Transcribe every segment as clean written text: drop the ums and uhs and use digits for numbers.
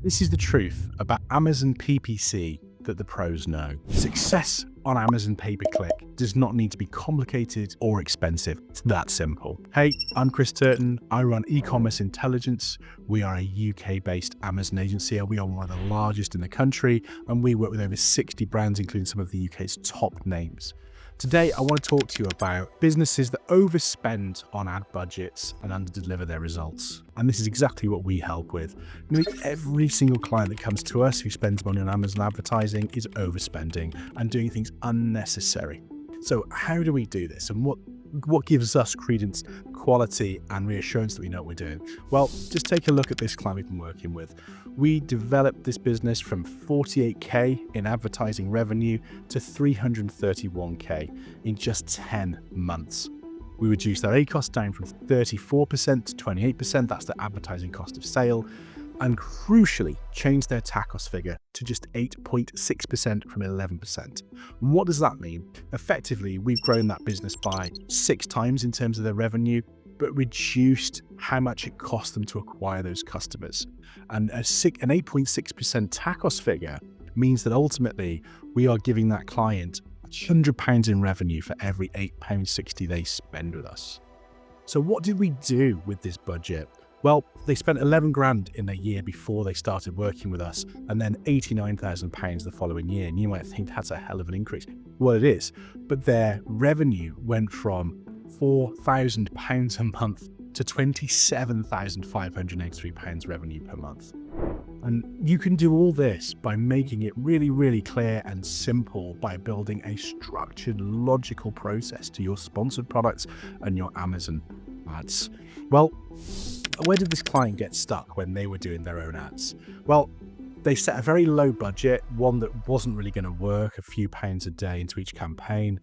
This is the truth about Amazon PPC that the pros know. Success on Amazon pay-per-click does not need to be complicated or expensive. It's that simple. Hey, I'm Chris Turton. I run e-commerce intelligence. We are a UK-based Amazon agency, and we are one of the largest in the country, and we work with over 60 brands, including some of the UK's top names. Today, I want to talk to you about businesses that overspend on ad budgets and underdeliver their results. And this is exactly what we help with. Nearly every single client that comes to us who spends money on Amazon advertising is overspending and doing things unnecessary. So how do we do this? And what gives us credence, quality, and reassurance that we know what we're doing? Well, just take a look at this client we've been working with. We developed this business from 48k in advertising revenue to 331k in just 10 months. We reduced their ACoS down from 34% to 28%, that's the advertising cost of sale, and crucially changed their TACoS figure to just 8.6% from 11%. What does that mean? Effectively, we've grown that business by 6 times in terms of their revenue, but reduced how much it cost them to acquire those customers. And an 8.6% TACoS figure means that ultimately we are giving that client £100 in revenue for every £8.60 they spend with us. So what did we do with this budget? Well, they spent 11 grand in the year before they started working with us, and then £89,000 the following year. And you might think that's a hell of an increase. Well, it is, but their revenue went from £4,000 a month to £27,583 revenue per month. And you can do all this by making it really, really clear and simple by building a structured, logical process to your sponsored products and your Amazon ads. Well, where did this client get stuck when they were doing their own ads? Well, they set a very low budget, one that wasn't really going to work, a few pounds a day into each campaign.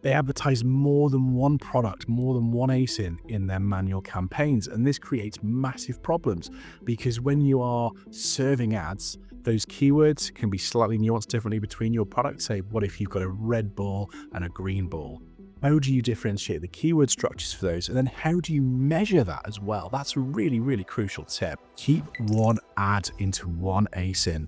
They advertise more than one product, more than one ASIN in their manual campaigns. And this creates massive problems because when you are serving ads, those keywords can be slightly nuanced differently between your products. Say, what if you've got a red ball and a green ball? How do you differentiate the keyword structures for those? And then how do you measure that as well? That's a really, really crucial tip. Keep one ad into one ASIN.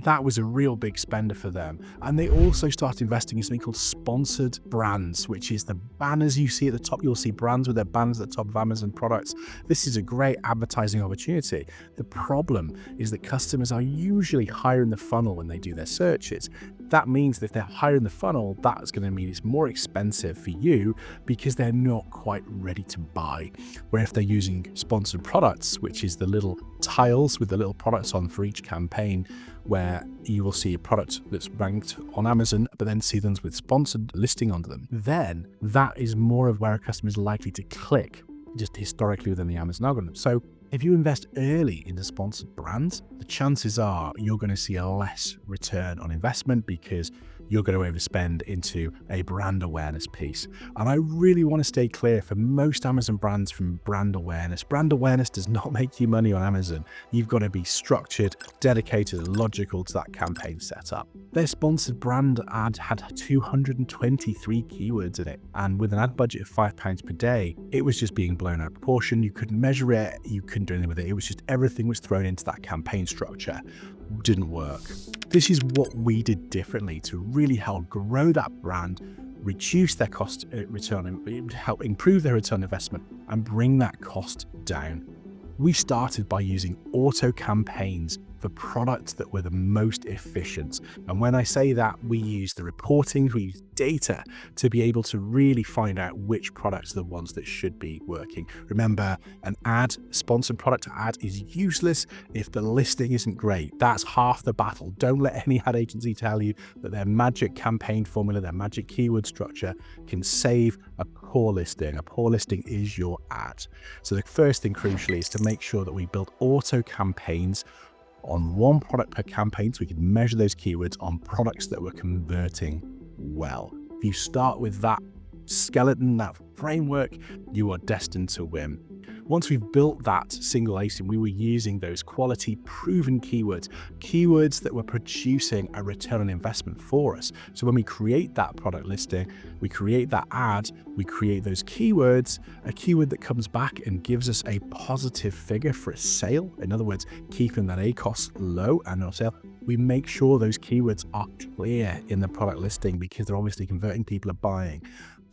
That was a real big spender for them. And they also started investing in something called sponsored brands, which is the banners you see at the top. You'll see brands with their banners at the top of Amazon products. This is a great advertising opportunity. The problem is that customers are usually higher in the funnel when they do their searches. That means that if they're higher in the funnel, that's going to mean it's more expensive for you because they're not quite ready to buy. Where if they're using sponsored products, which is the little tiles with the little products on for each campaign, where you will see a product that's ranked on Amazon, but then see them with sponsored listing under them, then that is more of where a customer is likely to click, just historically within the Amazon algorithm. So if you invest early into sponsored brands, the chances are you're going to see a less return on investment because you're going to overspend into a brand awareness piece. And I really want to stay clear for most Amazon brands from brand awareness. Brand awareness does not make you money on Amazon. You've got to be structured, dedicated, and logical to that campaign setup. Their sponsored brand ad had 223 keywords in it. And with an ad budget of £5 per day, it was just being blown out of proportion. You couldn't measure it. You couldn't do anything with it. It was just everything was thrown into that campaign structure. Didn't work. This is what we did differently to really help grow that brand, reduce their cost return, help improve their return on investment, and bring that cost down. We started by using auto campaigns for products that were the most efficient. And when I say that, we use the reporting, we use data to be able to really find out which products are the ones that should be working. Remember, an ad, sponsored product ad is useless if the listing isn't great. That's half the battle. Don't let any ad agency tell you that their magic campaign formula, their magic keyword structure can save a poor listing. A poor listing is your ad. So the first thing crucially is to make sure that we build auto campaigns on one product per campaign so we can measure those keywords on products that were converting well. If you start with that skeleton, that framework, you are destined to win. Once we've built that single ASIN, we were using those quality proven keywords that were producing a return on investment for us. So when we create that product listing, we create that ad, we create those keywords, a keyword that comes back and gives us a positive figure for a sale. In other words, keeping that ACoS low and on sale. We make sure those keywords are clear in the product listing because they're obviously converting, people are buying.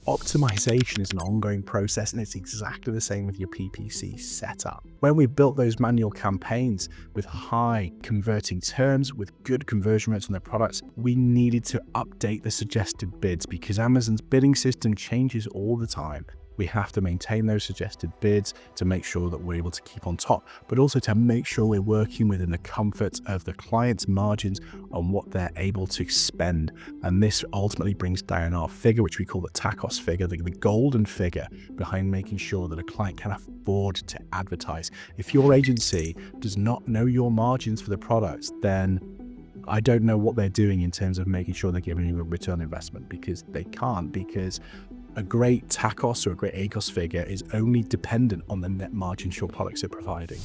Optimization is an ongoing process, and it's exactly the same with your PPC setup. When we built those manual campaigns with high converting terms, with good conversion rates on their products, we needed to update the suggested bids because Amazon's bidding system changes all the time. We have to maintain those suggested bids to make sure that we're able to keep on top, but also to make sure we're working within the comfort of the client's margins on what they're able to spend. And this ultimately brings down our figure, which we call the TACoS figure, the golden figure behind making sure that a client can afford to advertise. If your agency does not know your margins for the products, then I don't know what they're doing in terms of making sure they're giving you a return on investment, because they can't, because a great TACoS or a great ACoS figure is only dependent on the net margins your products are providing.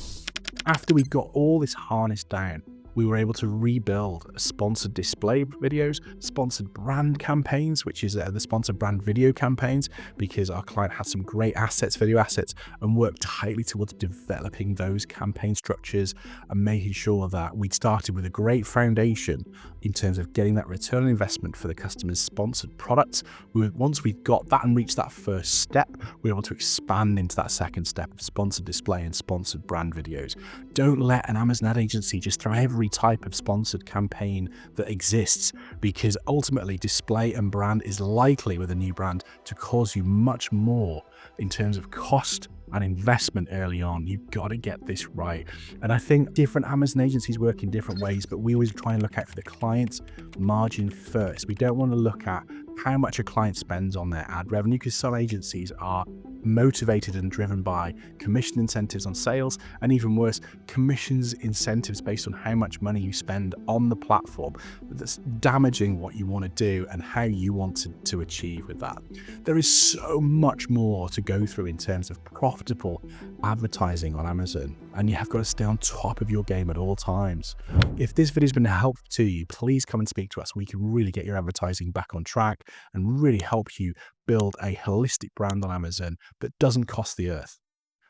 After we got all this harnessed down, we were able to rebuild sponsored display videos, sponsored brand campaigns, which is the sponsored brand video campaigns, because our client had some great assets, video assets, and worked tightly towards developing those campaign structures and making sure that we'd started with a great foundation in terms of getting that return on investment for the customer's sponsored products. Once we got that and reached that first step, we were able to expand into that second step of sponsored display and sponsored brand videos. Don't let an Amazon ad agency just throw every type of sponsored campaign that exists, because ultimately display and brand is likely with a new brand to cause you much more in terms of cost and investment early on. You've got to get this right. And I think different Amazon agencies work in different ways, but we always try and look out for the client's margin first. We don't want to look at how much a client spends on their ad revenue, because some agencies are motivated and driven by commission incentives on sales, and even worse, commissions incentives based on how much money you spend on the platform. That's damaging what you want to do and how you want to achieve with that. There is so much more to go through in terms of profitable advertising on Amazon, and you have got to stay on top of your game at all times. If this video has been helpful to you, please come and speak to us. We can really get your advertising back on track and really help you build a holistic brand on Amazon that doesn't cost the earth.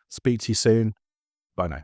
Speak to you soon. Bye now.